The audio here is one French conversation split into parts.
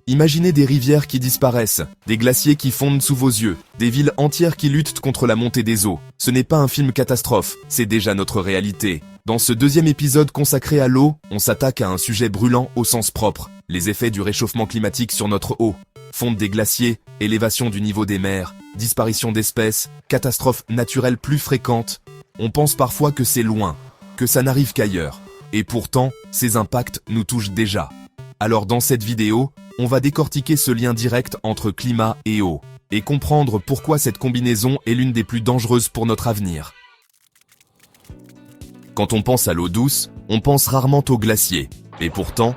Imaginez des rivières qui disparaissent, des glaciers qui fondent sous vos yeux, des villes entières qui luttent contre la montée des eaux. Ce n'est pas un film catastrophe, c'est déjà notre réalité. Dans ce deuxième épisode consacré à l'eau, on s'attaque à un sujet brûlant au sens propre, les effets du réchauffement climatique sur notre eau. Fonte des glaciers, élévation du niveau des mers, disparition d'espèces, catastrophes naturelles plus fréquentes. On pense parfois que c'est loin, que ça n'arrive qu'ailleurs. Et pourtant, ces impacts nous touchent déjà. Alors dans cette vidéo, on va décortiquer ce lien direct entre climat et eau, et comprendre pourquoi cette combinaison est l'une des plus dangereuses pour notre avenir. Quand on pense à l'eau douce, on pense rarement aux glaciers, et pourtant,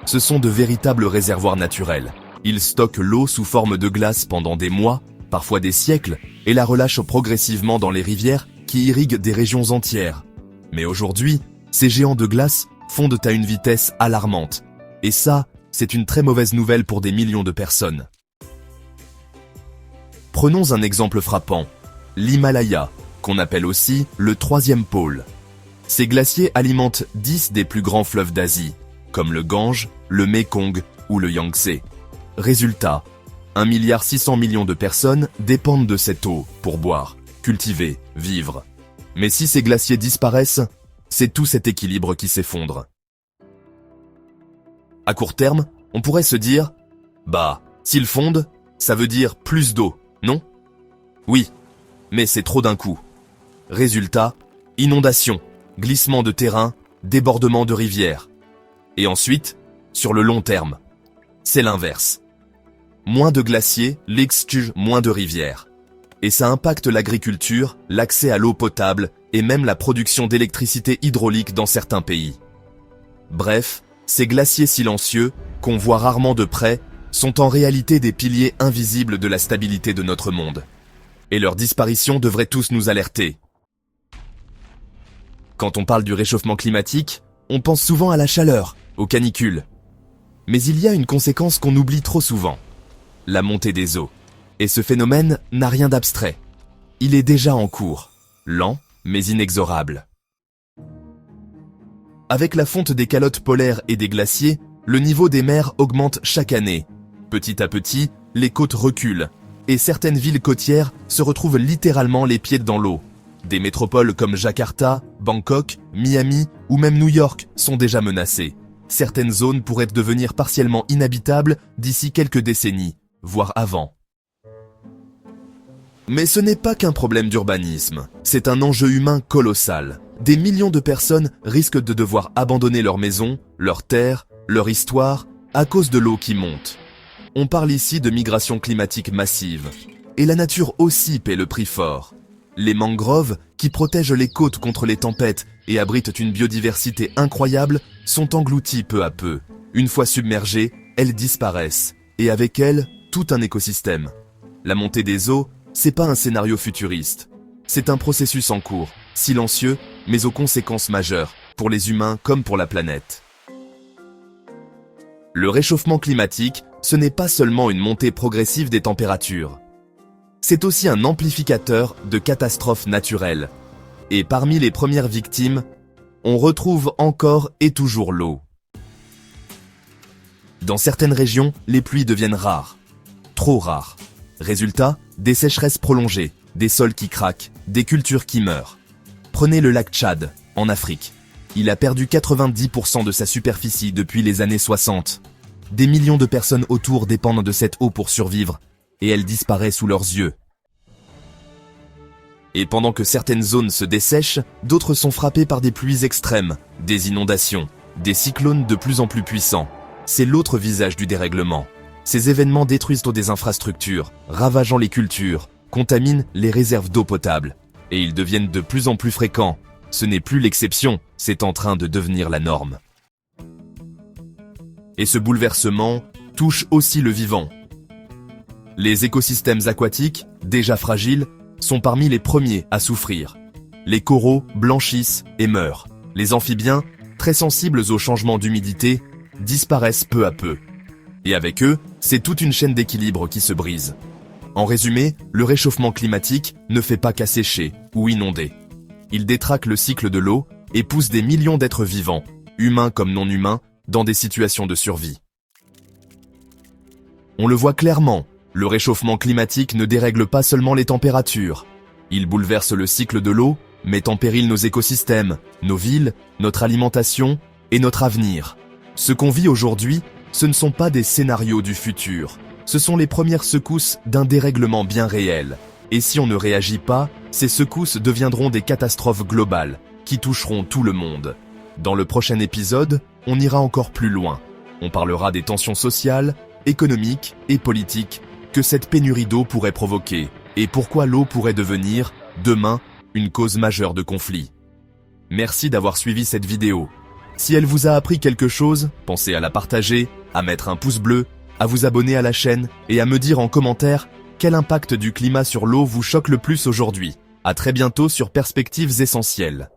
ce sont de véritables réservoirs naturels. Ils stockent l'eau sous forme de glace pendant des mois, parfois des siècles, et la relâchent progressivement dans les rivières qui irriguent des régions entières. Mais aujourd'hui, ces géants de glace fondent à une vitesse alarmante, et ça, c'est une très mauvaise nouvelle pour des millions de personnes. Prenons un exemple frappant, l'Himalaya, qu'on appelle aussi le troisième pôle. Ces glaciers alimentent 10 des plus grands fleuves d'Asie, comme le Gange, le Mékong ou le Yangtze. Résultat, 1,6 milliard de personnes dépendent de cette eau pour boire, cultiver, vivre. Mais si ces glaciers disparaissent, c'est tout cet équilibre qui s'effondre. À court terme, on pourrait se dire, s'ils fondent, ça veut dire plus d'eau, non? Oui, mais c'est trop d'un coup. Résultat, inondations, glissements de terrain, débordements de rivières. Et ensuite, sur le long terme, c'est l'inverse. Moins de glaciers, l'excuse moins de rivières. Et ça impacte l'agriculture, l'accès à l'eau potable et même la production d'électricité hydraulique dans certains pays. Bref, ces glaciers silencieux, qu'on voit rarement de près, sont en réalité des piliers invisibles de la stabilité de notre monde. Et leur disparition devrait tous nous alerter. Quand on parle du réchauffement climatique, on pense souvent à la chaleur, aux canicules. Mais il y a une conséquence qu'on oublie trop souvent, la montée des eaux. Et ce phénomène n'a rien d'abstrait. Il est déjà en cours, lent mais inexorable. Avec la fonte des calottes polaires et des glaciers, le niveau des mers augmente chaque année. Petit à petit, les côtes reculent, et certaines villes côtières se retrouvent littéralement les pieds dans l'eau. Des métropoles comme Jakarta, Bangkok, Miami ou même New York sont déjà menacées. Certaines zones pourraient devenir partiellement inhabitables d'ici quelques décennies, voire avant. Mais ce n'est pas qu'un problème d'urbanisme, c'est un enjeu humain colossal. Des millions de personnes risquent de devoir abandonner leur maison, leur terre, leur histoire, à cause de l'eau qui monte. On parle ici de migration climatique massive. Et la nature aussi paie le prix fort. Les mangroves, qui protègent les côtes contre les tempêtes et abritent une biodiversité incroyable, sont englouties peu à peu. Une fois submergées, elles disparaissent. Et avec elles, tout un écosystème. La montée des eaux, c'est pas un scénario futuriste. C'est un processus en cours, silencieux, mais aux conséquences majeures, pour les humains comme pour la planète. Le réchauffement climatique, ce n'est pas seulement une montée progressive des températures. C'est aussi un amplificateur de catastrophes naturelles. Et parmi les premières victimes, on retrouve encore et toujours l'eau. Dans certaines régions, les pluies deviennent rares. Trop rares. Résultat, des sécheresses prolongées, des sols qui craquent, des cultures qui meurent. Prenez le lac Tchad, en Afrique. Il a perdu 90% de sa superficie depuis les années 60. Des millions de personnes autour dépendent de cette eau pour survivre, et elle disparaît sous leurs yeux. Et pendant que certaines zones se dessèchent, d'autres sont frappées par des pluies extrêmes, des inondations, des cyclones de plus en plus puissants. C'est l'autre visage du dérèglement. Ces événements détruisent des infrastructures, ravageant les cultures, contaminent les réserves d'eau potable. Et ils deviennent de plus en plus fréquents. Ce n'est plus l'exception, c'est en train de devenir la norme. Et ce bouleversement touche aussi le vivant. Les écosystèmes aquatiques, déjà fragiles, sont parmi les premiers à souffrir. Les coraux blanchissent et meurent. Les amphibiens, très sensibles aux changements d'humidité, disparaissent peu à peu. Et avec eux, c'est toute une chaîne d'équilibre qui se brise. En résumé, le réchauffement climatique ne fait pas qu'assécher ou inonder. Il détraque le cycle de l'eau et pousse des millions d'êtres vivants, humains comme non humains, dans des situations de survie. On le voit clairement, le réchauffement climatique ne dérègle pas seulement les températures. Il bouleverse le cycle de l'eau, met en péril nos écosystèmes, nos villes, notre alimentation et notre avenir. Ce qu'on vit aujourd'hui, ce ne sont pas des scénarios du futur. Ce sont les premières secousses d'un dérèglement bien réel. Et si on ne réagit pas, ces secousses deviendront des catastrophes globales qui toucheront tout le monde. Dans le prochain épisode, on ira encore plus loin. On parlera des tensions sociales, économiques et politiques que cette pénurie d'eau pourrait provoquer et pourquoi l'eau pourrait devenir, demain, une cause majeure de conflit. Merci d'avoir suivi cette vidéo. Si elle vous a appris quelque chose, pensez à la partager, à mettre un pouce bleu, à vous abonner à la chaîne et à me dire en commentaire quel impact du climat sur l'eau vous choque le plus aujourd'hui. À très bientôt sur Perspectives Essentielles.